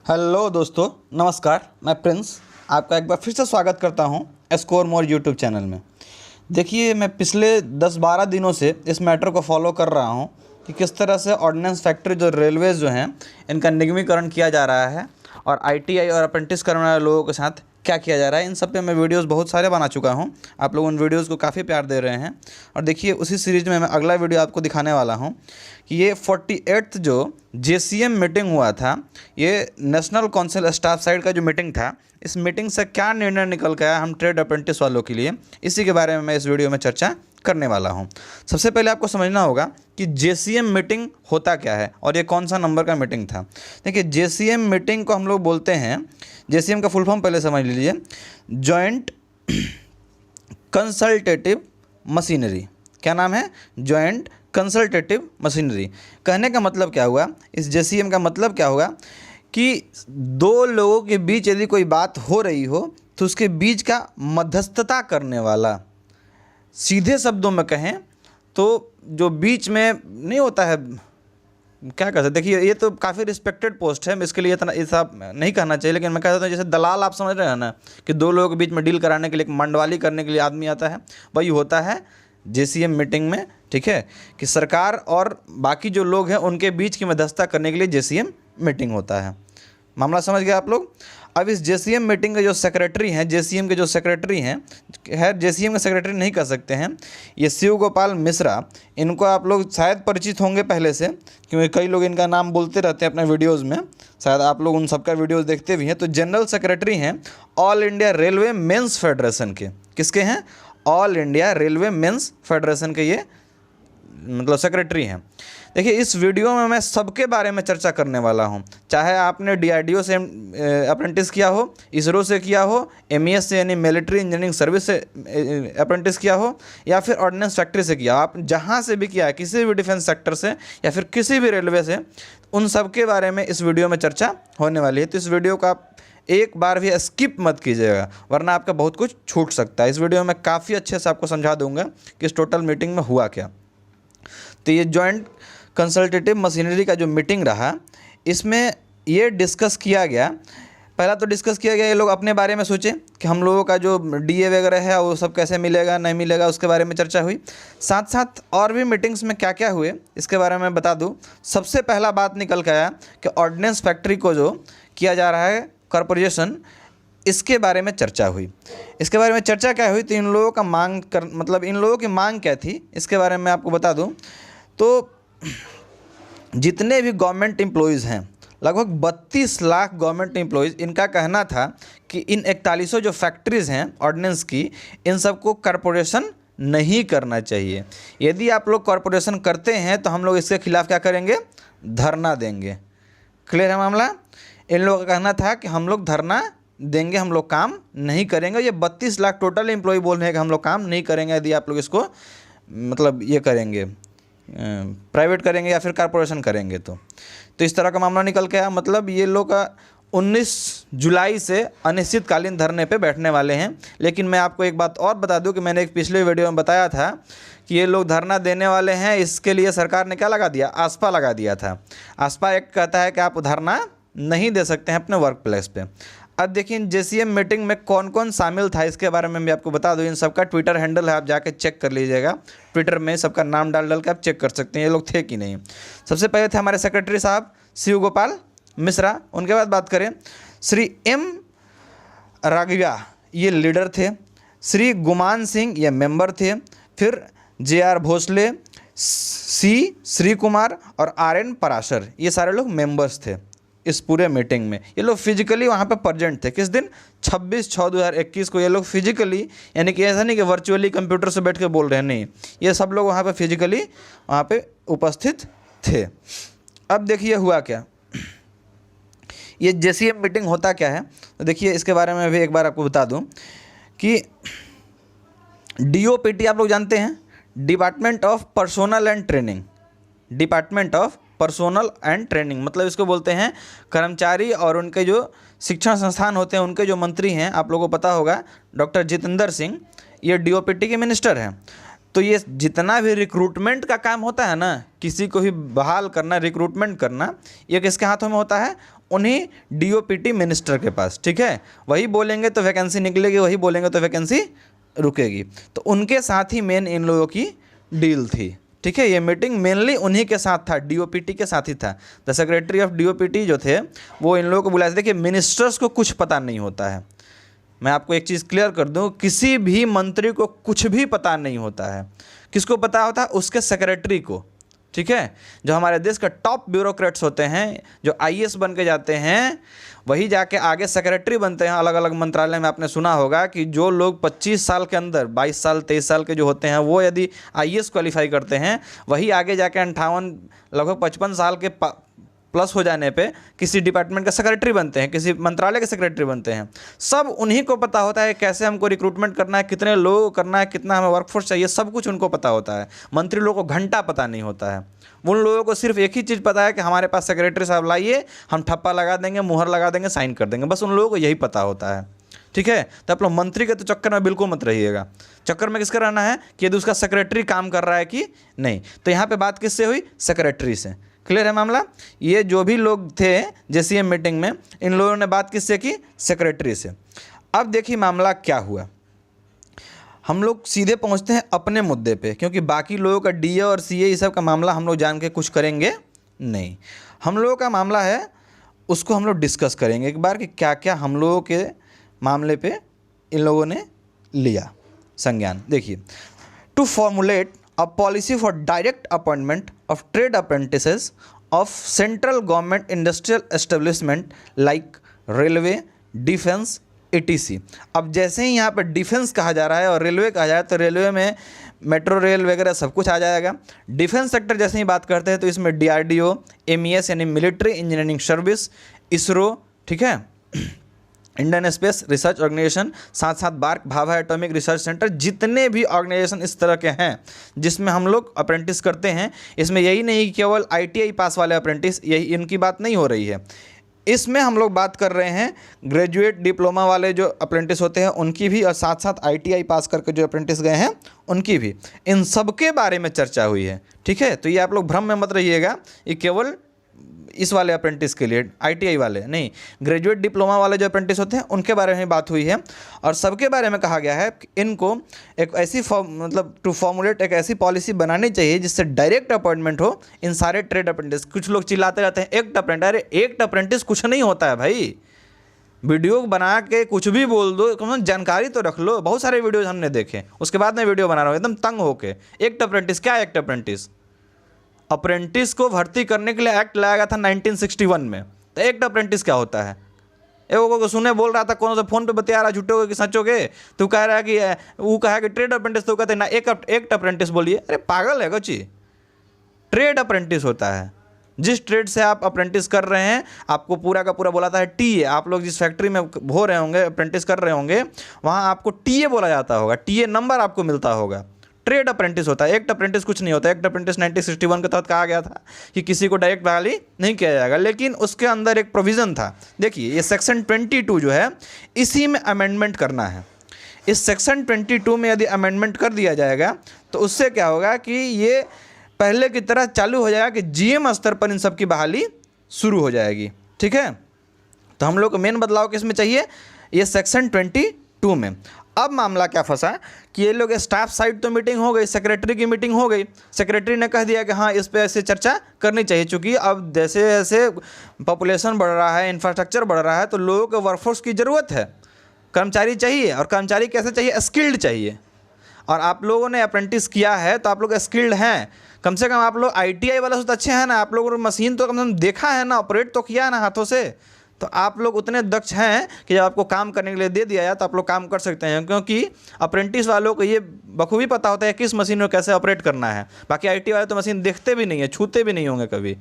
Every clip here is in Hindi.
हेलो दोस्तों, नमस्कार। मैं प्रिंस आपका एक बार फिर से स्वागत करता हूं स्कोर मोर यूट्यूब चैनल में। देखिए, मैं पिछले 10-12 दिनों से इस मैटर को फॉलो कर रहा हूं कि किस तरह से ऑर्डिनेंस फैक्ट्री जो रेलवेज़ जो हैं इनका निगमीकरण किया जा रहा है और आईटीआई और अप्रेंटिस करने वाले लोगों के साथ क्या किया जा रहा है। इन सब पे मैं वीडियोस बहुत सारे बना चुका हूं। आप लोग उन वीडियोस को काफ़ी प्यार दे रहे हैं। और देखिए, उसी सीरीज़ में मैं अगला वीडियो आपको दिखाने वाला हूं कि ये 48th जो JCM मीटिंग हुआ था, ये नेशनल काउंसिल स्टाफ साइड का जो मीटिंग था, इस मीटिंग से क्या निर्णय निकल के आया हम ट्रेड अप्रेंटिस वालों के लिए, इसी के बारे में मैं इस वीडियो में चर्चा करने वाला हूं। सबसे पहले आपको समझना होगा कि JCM मीटिंग होता क्या है और ये कौन सा नंबर का मीटिंग था। देखिए, JCM मीटिंग को हम लोग बोलते हैं, JCM का फुल फॉर्म पहले समझ लीजिए, जॉइंट कंसल्टेटिव मशीनरी। क्या नाम है? Joint consultative machinery. कहने का मतलब क्या हुआ, इस JCM का मतलब क्या होगा कि दो लोगों के बीच यदि कोई बात हो रही हो तो उसके बीच का मध्यस्थता करने वाला, सीधे शब्दों में कहें तो जो बीच में नहीं होता है, क्या कर सकते। देखिए, ये तो काफ़ी रिस्पेक्टेड पोस्ट है, इसके लिए इतना ऐसा नहीं कहना चाहिए, लेकिन मैं कहता हूँ जैसे दलाल, आप समझ रहे हैं ना, कि दो लोगों के बीच में डील कराने के लिए, मंडवाली करने के लिए आदमी आता है, वही होता है JCM मीटिंग में। ठीक है, कि सरकार और बाकी जो लोग हैं उनके बीच की मध्यस्थता करने के लिए JCM मीटिंग होता है। मामला समझ गए आप लोग। अब इस JCM मीटिंग के जो सेक्रेटरी हैं, JCM के जो सेक्रेटरी हैं, खैर JCM के सेक्रेटरी नहीं कह सकते हैं, ये शिव गोपाल मिश्रा। इनको आप लोग शायद परिचित होंगे पहले से, क्योंकि कई लोग इनका नाम बोलते रहते हैं अपने वीडियोज़ में, शायद आप लोग उन सबका वीडियोज़ देखते भी हैं। तो जनरल सेक्रेटरी हैं all India railway men's federation के। किसके हैं? All India railway men's federation के ये मतलब सेक्रेटरी हैं। देखिए, इस वीडियो में मैं सबके बारे में चर्चा करने वाला हूं, चाहे आपने DRDO से अप्रेंटिस किया हो, इसरो से किया हो, MES से यानी मिलिट्री इंजीनियरिंग सर्विस से अप्रेंटिस किया हो, या फिर ऑर्डिनेंस फैक्ट्री से किया, आप जहां से भी किया है, किसी भी डिफेंस सेक्टर से या फिर किसी भी रेलवे से, उन सब के बारे में इस वीडियो में चर्चा होने वाली है। तो इस वीडियो का आप एक बार भी स्किप मत कीजिएगा, वरना आपका बहुत कुछ छूट सकता है। इस वीडियो में काफ़ी अच्छे से आपको समझा दूंगा कि इस टोटल मीटिंग में हुआ क्या। तो ये जॉइंट कंसल्टेटिव मशीनरी का जो मीटिंग रहा, इसमें ये डिस्कस किया गया, पहला तो डिस्कस किया गया, ये लोग अपने बारे में सोचे कि हम लोगों का जो DA वगैरह है वो सब कैसे मिलेगा नहीं मिलेगा, उसके बारे में चर्चा हुई। साथ साथ और भी मीटिंग्स में क्या क्या हुए इसके बारे में बता दूं। सबसे पहला बात निकल के आया कि ऑर्डिनेंस फैक्ट्री को जो किया जा रहा है कॉरपोरेशन, इसके बारे में चर्चा हुई। इसके बारे में चर्चा क्या हुई, तो इन लोगों का मतलब इन लोगों की मांग क्या थी, इसके बारे में आपको बता दूं। तो जितने भी गवर्नमेंट एम्प्लॉयज़ हैं, लगभग 32 लाख गवर्नमेंट एम्प्लॉयज़, इनका कहना था कि इन 4100 जो फैक्ट्रीज़ हैं ऑर्डिनेंस की, इन सबको कॉरपोरेशन नहीं करना चाहिए। यदि आप लोग कॉरपोरेशन करते हैं तो हम लोग इसके खिलाफ़ क्या करेंगे? धरना देंगे। क्लियर है मामला? इन लोगों का कहना था कि हम लोग धरना देंगे, हम लोग काम नहीं करेंगे। ये 32 लाख टोटल एम्प्लॉय बोल रहे हैं कि हम लोग काम नहीं करेंगे यदि आप लोग इसको मतलब ये करेंगे, प्राइवेट करेंगे या फिर कॉरपोरेशन करेंगे। तो इस तरह का मामला निकल के आया। मतलब ये लोग 19 जुलाई से अनिश्चितकालीन धरने पे बैठने वाले हैं। लेकिन मैं आपको एक बात और बता दूं कि मैंने एक पिछले वीडियो में बताया था कि ये लोग धरना देने वाले हैं, इसके लिए सरकार ने क्या लगा दिया? आस्पा लगा दिया था। आस्पा एक कहता है कि आप धरना नहीं दे सकते हैं अपने वर्क प्लेस पे। अब देखिए, JCM मीटिंग में कौन कौन शामिल था इसके बारे में भी आपको बता दूं। इन सबका ट्विटर हैंडल है, आप जाके चेक कर लीजिएगा। ट्विटर में सबका नाम डाल के आप चेक कर सकते हैं ये लोग थे कि नहीं। सबसे पहले थे हमारे सेक्रेटरी साहब शिव गोपाल मिश्रा। उनके बाद बात करें, श्री M राघविया, ये लीडर थे। श्री गुमान सिंह, ये मेंबर थे। फिर JR भोसले, C श्री कुमार और RN पराशर, ये सारे लोग मेंबर्स थे इस पूरे मीटिंग में। ये लोग फिजिकली वहाँ पे प्रेजेंट थे। किस दिन? 26/6/2021 को ये लोग फिजिकली, यानी कि ऐसा नहीं कि वर्चुअली कंप्यूटर से बैठ के बोल रहे हैं, नहीं, ये सब लोग वहाँ पे फिजिकली वहाँ पे उपस्थित थे। अब देखिए हुआ क्या, ये JCM मीटिंग होता क्या है, तो देखिए इसके बारे में भी एक बार आपको बता दूँ कि DOPT आप लोग जानते हैं, department of personnel and training. Department of personnel and training मतलब इसको बोलते हैं कर्मचारी और उनके जो शिक्षण संस्थान होते हैं, उनके जो मंत्री हैं, आप लोगों को पता होगा डॉक्टर जितेंद्र सिंह, ये DOPT के मिनिस्टर हैं। तो ये जितना भी रिक्रूटमेंट का काम होता है ना, किसी को भी बहाल करना, रिक्रूटमेंट करना, ये किसके हाथों में होता है? उन्हीं डीओपीटी मिनिस्टर के पास, ठीक है। वही बोलेंगे तो वैकेंसी निकलेगी, वही बोलेंगे तो वैकेंसी रुकेगी। तो उनके साथ ही मेन इन लोगों की डील थी, ठीक है। ये मीटिंग मेनली उन्हीं के साथ था, डीओपीटी के साथ ही था। द सेक्रेटरी ऑफ डीओपीटी जो थे वो इन लोगों को बुलाए थे। देखिए मिनिस्टर्स को कुछ पता नहीं होता है। मैं आपको एक चीज़ क्लियर कर दूं, किसी भी मंत्री को कुछ भी पता नहीं होता है। किसको पता होता है? उसके सेक्रेटरी को, ठीक है। जो हमारे देश का टॉप ब्यूरोक्रेट्स होते हैं, जो आईएएस बन के जाते हैं, वही जाके आगे सेक्रेटरी बनते हैं अलग अलग मंत्रालय में। आपने सुना होगा कि जो लोग 25 साल के अंदर, 22 साल 23 साल के जो होते हैं, वो यदि आईएएस क्वालिफाई करते हैं, वही आगे जाके 58 लगभग 55 साल के प्लस हो जाने पे किसी डिपार्टमेंट का सेक्रेटरी बनते हैं, किसी मंत्रालय के सेक्रेटरी बनते हैं। सब उन्हीं को पता होता है कैसे हमको रिक्रूटमेंट करना है, कितने लोग करना है, कितना हमें वर्कफोर्स चाहिए, सब कुछ उनको पता होता है। मंत्री लोगों को घंटा पता नहीं होता है। उन लोगों को सिर्फ एक ही चीज़ पता है कि हमारे पास सेक्रेटरी साहब लाइए, हम ठप्पा लगा देंगे, मुहर लगा देंगे, साइन कर देंगे, बस उन लोगों को यही पता होता है, ठीक है। तो आप लोग मंत्री के तो चक्कर में बिल्कुल मत रहिएगा। चक्कर में किसका रहना है कि यदि उसका सेक्रेटरी काम कर रहा है कि नहीं। तो यहाँ पे बात किससे हुई? सेक्रेटरी से। क्लियर है मामला? ये जो भी लोग थे जेसीएम मीटिंग में, इन लोगों ने बात किससे की? सेक्रेटरी से। अब देखिए मामला क्या हुआ। हम लोग सीधे पहुंचते हैं अपने मुद्दे पे, क्योंकि बाकी लोगों का डीए और सीए ये सब का मामला हम लोग जान के कुछ करेंगे नहीं। हम लोगों का मामला है, उसको हम लोग डिस्कस करेंगे एक बार कि क्या क्या हम लोगों के मामले पे इन लोगों ने लिया संज्ञान। देखिए, to formulate a policy for direct appointment of trade apprentices of central government industrial establishment like railway, defense, etc। अब जैसे ही यहाँ पर डिफेंस कहा जा रहा है और रेलवे कहा जा रहा है, तो रेलवे में मेट्रो रेल वगैरह सब कुछ आ जाएगा। डिफेंस सेक्टर जैसे ही बात करते हैं तो इसमें डीआरडीओ, एमईएस यानी मिलिट्री इंजीनियरिंग सर्विस, इसरो, ठीक है, इंडियन स्पेस रिसर्च ऑर्गेनाइजेशन, साथ साथ BARC Bhabha atomic research centre, जितने भी ऑर्गेनाइजेशन इस तरह के हैं जिसमें हम लोग अप्रेंटिस करते हैं। इसमें यही नहीं कि केवल आईटीआई पास वाले अप्रेंटिस, यही इनकी बात नहीं हो रही है। इसमें हम लोग बात कर रहे हैं ग्रेजुएट डिप्लोमा वाले जो अप्रेंटिस होते हैं उनकी भी, और साथ साथ आईटीआई पास करके जो अप्रेंटिस गए हैं उनकी भी। इन सब के बारे में चर्चा हुई है, ठीक है। तो ये आप लोग भ्रम में मत रहिएगा, ये केवल इस वाले अप्रेंटिस के लिए, आईटीआई वाले नहीं, ग्रेजुएट डिप्लोमा वाले जो अप्रेंटिस होते हैं उनके बारे में बात हुई है। और सबके बारे में कहा गया है कि इनको एक ऐसी मतलब टू फॉर्मुलेट एक ऐसी पॉलिसी बनानी चाहिए जिससे डायरेक्ट अपॉइंटमेंट हो इन सारे ट्रेड अप्रेंटिस। कुछ लोग चिल्लाते रहते हैं एक्ट अप्रेंटिस, अरे एक्ट अप्रेंटिस कुछ नहीं होता है भाई। वीडियो बना के कुछ भी बोल दो, कम से कम जानकारी तो रख लो। बहुत सारे वीडियोज हमने देखे, उसके बाद मैं वीडियो बना रहा हूँ एकदम तंग होके। एक्ट अप्रेंटिस क्या? एक्ट अप्रेंटिस, अप्रेंटिस को भर्ती करने के लिए एक्ट लाया गया था 1961 में। तो एक्ट अप्रेंटिस क्या होता है? एगो को सुने बोल रहा था, कौन सा फोन पे बतिया रहा, झूठे हो कि सचोगे। तू कह रहा है कि वो कहा कि ट्रेड अप्रेंटिस, तो कहते ना एक्ट अप्रेंटिस बोलिए। अरे पागल है कोची। ट्रेड अप्रेंटिस होता है जिस ट्रेड से आप अप्रेंटिस कर रहे हैं, आपको पूरा का पूरा बोला था टीए। आप लोग जिस फैक्ट्री में हो रहे होंगे, अप्रेंटिस कर रहे होंगे, वहाँ आपको टीए बोला जाता होगा, टीए नंबर आपको मिलता होगा। ट्रेड अप्रेंटिस होता है, एक्ट अप्रेंटिस कुछ नहीं होता। एक्ट अप्रेंटिस 1961 के तहत कहा गया था कि किसी को डायरेक्ट बहाली नहीं किया जाएगा, लेकिन उसके अंदर एक प्रोविज़न था। देखिए ये सेक्शन 22 जो है, इसी में अमेंडमेंट करना है। इस सेक्शन 22 में यदि अमेंडमेंट कर दिया जाएगा तो उससे क्या होगा कि ये पहले की तरह चालू हो जाएगा कि जीएम स्तर पर इन सब की बहाली शुरू हो जाएगी, ठीक है। तो हम लोग को मेन बदलाव किस में चाहिए? ये सेक्शन 22 में। अब मामला क्या फंसा कि ये लोग स्टाफ साइड तो मीटिंग हो गई, सेक्रेटरी की मीटिंग हो गई, सेक्रेटरी ने कह दिया कि हाँ इस पे ऐसे चर्चा करनी चाहिए, चूँकि अब जैसे जैसे पॉपुलेशन बढ़ रहा है, इंफ्रास्ट्रक्चर बढ़ रहा है, तो लोगों को वर्कफोर्स की ज़रूरत है, कर्मचारी चाहिए। और कर्मचारी कैसे चाहिए? स्किल्ड चाहिए। और आप लोगों ने अप्रेंटिस किया है तो आप लोग स्किल्ड हैं। कम से कम आप लोग आईटीआई वाला से तो अच्छे हैं ना, आप लोगों ने मशीन तो कम से कम देखा है ना, ऑपरेट तो किया है ना हाथों से। तो आप लोग उतने दक्ष हैं कि जब आपको काम करने के लिए दे दिया जाए तो आप लोग काम कर सकते हैं, क्योंकि अप्रेंटिस वालों को ये बखूबी पता होता है किस मशीन में कैसे ऑपरेट करना है। बाकी आईटी वाले तो मशीन देखते भी नहीं है, छूते भी नहीं होंगे कभी।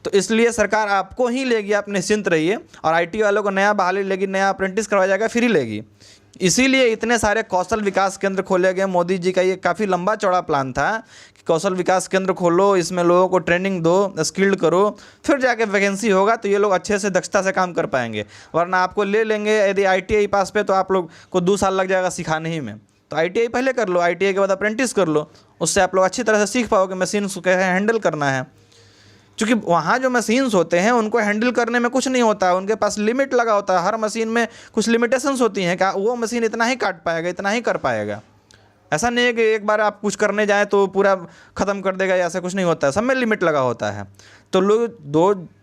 तो इसलिए सरकार आपको ही लेगी, आप निश्चिंत रहिए। और आईटी वालों को नया बहाली लेगी, नया अप्रेंटिस करवाया जाएगा, फ्री लेगी। इसीलिए इतने सारे कौशल विकास केंद्र खोले गए। मोदी जी का ये काफ़ी लंबा चौड़ा प्लान था कि कौशल विकास केंद्र खोलो, इसमें लोगों को ट्रेनिंग दो, स्किल्ड करो, फिर जाके वैकेंसी होगा तो ये लोग अच्छे से दक्षता से काम कर पाएंगे। वरना आपको ले लेंगे यदि आईटीआई पास पे, तो आप लोग को 2 साल लग जाएगा सिखाने ही में। तो आईटीआई पहले कर लो, आईटीआई के बाद अप्रेंटिस कर लो, उससे आप लोग अच्छी तरह से सीख पाओगे मशीन को कैसे हैंडल करना है। क्योंकि वहाँ जो मशीन्स होते हैं उनको हैंडल करने में कुछ नहीं होता है, उनके पास लिमिट लगा होता है, हर मशीन में कुछ लिमिटेशंस होती हैं, क्या वो मशीन इतना ही काट पाएगा, इतना ही कर पाएगा। ऐसा नहीं है कि एक बार आप कुछ करने जाएँ तो पूरा ख़त्म कर देगा, ऐसा कुछ नहीं होता है, सब में लिमिट लगा होता है। तो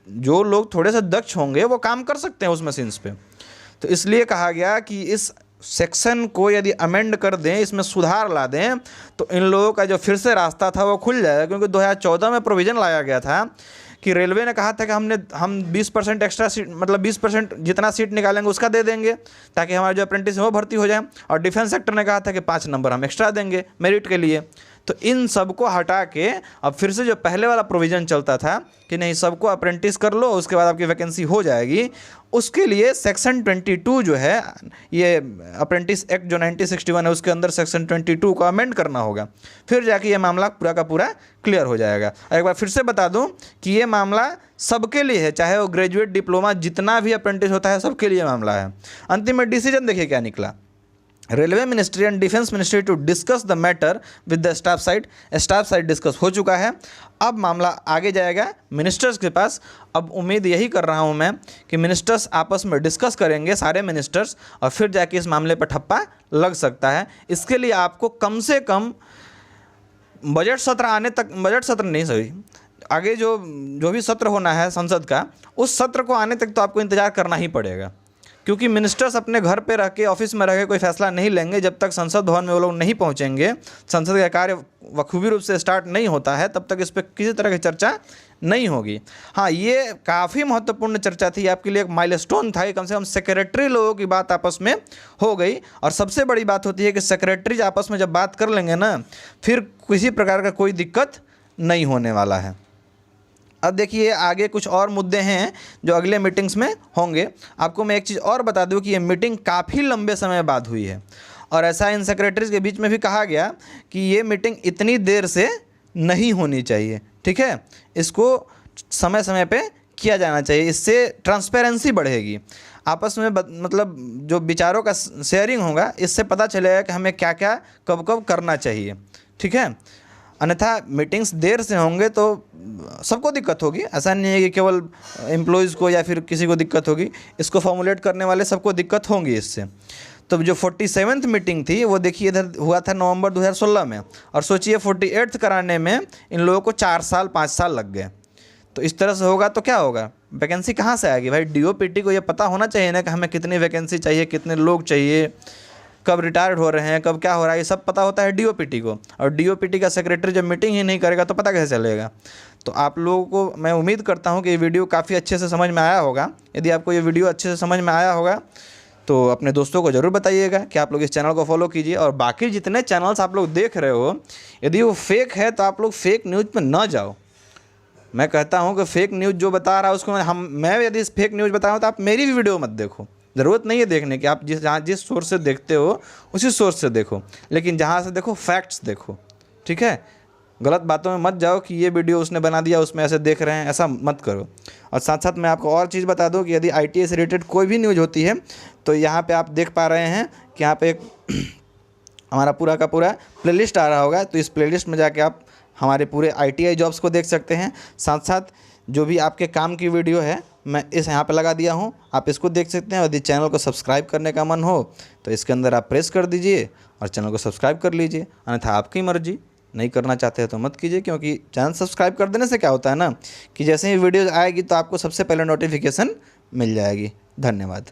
जो लोग थोड़े से दक्ष होंगे वो काम कर सकते हैं उस मशीन्स पे। तो इसलिए कहा गया कि इस सेक्शन को यदि अमेंड कर दें, इसमें सुधार ला दें, तो इन लोगों का जो फिर से रास्ता था वो खुल जाएगा। क्योंकि 2014 में प्रोविज़न लाया गया था कि रेलवे ने कहा था कि हम 20% एक्स्ट्रा सीट, मतलब 20% जितना सीट निकालेंगे उसका दे देंगे ताकि हमारे जो अप्रेंटिस है वो भर्ती हो जाए। और डिफेंस सेक्टर ने कहा था कि 5 नंबर हम एक्स्ट्रा देंगे मेरिट के लिए। तो इन सब को हटा के अब फिर से जो पहले वाला प्रोविज़न चलता था कि नहीं सबको अप्रेंटिस कर लो उसके बाद आपकी वैकेंसी हो जाएगी, उसके लिए सेक्शन 22 जो है, ये अप्रेंटिस एक्ट जो 1961 है उसके अंदर सेक्शन 22 को अमेंड करना होगा, फिर जाके ये मामला पूरा का पूरा क्लियर हो जाएगा। एक बार फिर से बता दूं कि ये मामला सबके लिए है, चाहे वो ग्रेजुएट, डिप्लोमा, जितना भी अप्रेंटिस होता है सबके लिए मामला है। अंतिम में डिसीजन देखिए क्या निकला। Railway ministry and defence ministry to discuss the matter with the staff side discuss हो चुका है। अब मामला आगे जाएगा मिनिस्टर्स के पास। अब उम्मीद यही कर रहा हूं मैं कि मिनिस्टर्स आपस में डिस्कस करेंगे, सारे मिनिस्टर्स, और फिर जाके इस मामले पर ठप्पा लग सकता है। इसके लिए आपको कम से कम बजट सत्र आने तक, बजट सत्र नहीं सॉरी, आगे जो भी सत्र होना है संसद का, उस सत्र को आने तक तो आपको इंतज़ार करना ही पड़ेगा। क्योंकि मिनिस्टर्स अपने घर पे रह के, ऑफिस में रह के कोई फैसला नहीं लेंगे जब तक संसद भवन में वो लोग नहीं पहुंचेंगे, संसद का कार्य बखूबी रूप से स्टार्ट नहीं होता है, तब तक इस पर किसी तरह की चर्चा नहीं होगी। हाँ, ये काफ़ी महत्वपूर्ण चर्चा थी, आपके लिए एक माइलस्टोन था कि कम से कम सेक्रेटरी लोगों की बात आपस में हो गई। और सबसे बड़ी बात होती है कि सेक्रेटरीज आपस में जब बात कर लेंगे ना, फिर किसी प्रकार का कोई दिक्कत नहीं होने वाला है। अब देखिए आगे कुछ और मुद्दे हैं जो अगले मीटिंग्स में होंगे। आपको मैं एक चीज़ और बता दूं कि ये मीटिंग काफ़ी लंबे समय बाद हुई है, और ऐसा इन सेक्रेटरीज के बीच में भी कहा गया कि ये मीटिंग इतनी देर से नहीं होनी चाहिए, ठीक है, इसको समय समय पे किया जाना चाहिए, इससे ट्रांसपेरेंसी बढ़ेगी आपस में, मतलब जो विचारों का शेयरिंग होगा, इससे पता चलेगा कि हमें क्या क्या कब कब करना चाहिए, ठीक है। अन्यथा मीटिंग्स देर से होंगे तो सबको दिक्कत होगी, ऐसा नहीं है कि केवल एम्प्लॉयज़ को या फिर किसी को दिक्कत होगी, इसको फॉर्मुलेट करने वाले सबको दिक्कत होंगी इससे। तो जो 47th मीटिंग थी वो देखिए इधर हुआ था नवंबर 2016 में, और सोचिए 48th कराने में इन लोगों को 4 साल 5 साल लग गए। तो इस तरह से होगा तो क्या होगा, वैकेंसी कहाँ से आएगी भाई। डीओपीटी को ये पता होना चाहिए ना कि हमें कितनी वैकेंसी चाहिए, कितने लोग चाहिए, कब रिटायर्ड हो रहे हैं, कब क्या हो रहा है, ये सब पता होता है डीओपीटी को। और डीओपीटी का सेक्रेटरी जब मीटिंग ही नहीं करेगा तो पता कैसे चलेगा। तो आप लोगों को मैं उम्मीद करता हूँ कि ये वीडियो काफ़ी अच्छे से समझ में आया होगा। यदि आपको ये वीडियो अच्छे से समझ में आया होगा तो अपने दोस्तों को ज़रूर बताइएगा कि आप लोग इस चैनल को फॉलो कीजिए। और बाकी जितने चैनल्स आप लोग देख रहे हो, यदि वो फेक है तो आप लोग फेक न्यूज़ पर ना जाओ। मैं कहता हूँ कि फेक न्यूज़ जो बता रहा है उसको मैं यदि फेक न्यूज़ बता रहा हूँ तो आप मेरी भी वीडियो मत देखो। ज़रूरत नहीं है देखने की, आप जिस सोर्स से देखते हो उसी सोर्स से देखो, लेकिन जहाँ से देखो फैक्ट्स देखो, ठीक है। गलत बातों में मत जाओ कि ये वीडियो उसने बना दिया उसमें ऐसे देख रहे हैं, ऐसा मत करो। और साथ साथ मैं आपको और चीज़ बता दूं कि यदि ITA से रिलेटेड कोई भी न्यूज़ होती है तो यहाँ पे आप देख पा रहे हैं कि यहाँ पे एक हमारा पूरा का पूरा प्लेलिस्ट आ रहा होगा, तो इस प्लेलिस्ट में जाके आप हमारे पूरे ITI जॉब्स को देख सकते हैं। साथ साथ जो भी आपके काम की वीडियो है मैं इस यहाँ पे लगा दिया हूँ, आप इसको देख सकते हैं। यदि चैनल को सब्सक्राइब करने का मन हो तो इसके अंदर आप प्रेस कर दीजिए और चैनल को सब्सक्राइब कर लीजिए, अन्यथा आपकी मर्जी, नहीं करना चाहते हैं तो मत कीजिए। क्योंकि चैनल सब्सक्राइब कर देने से क्या होता है ना कि जैसे ही वीडियो आएगी तो आपको सबसे पहले नोटिफिकेशन मिल जाएगी। धन्यवाद।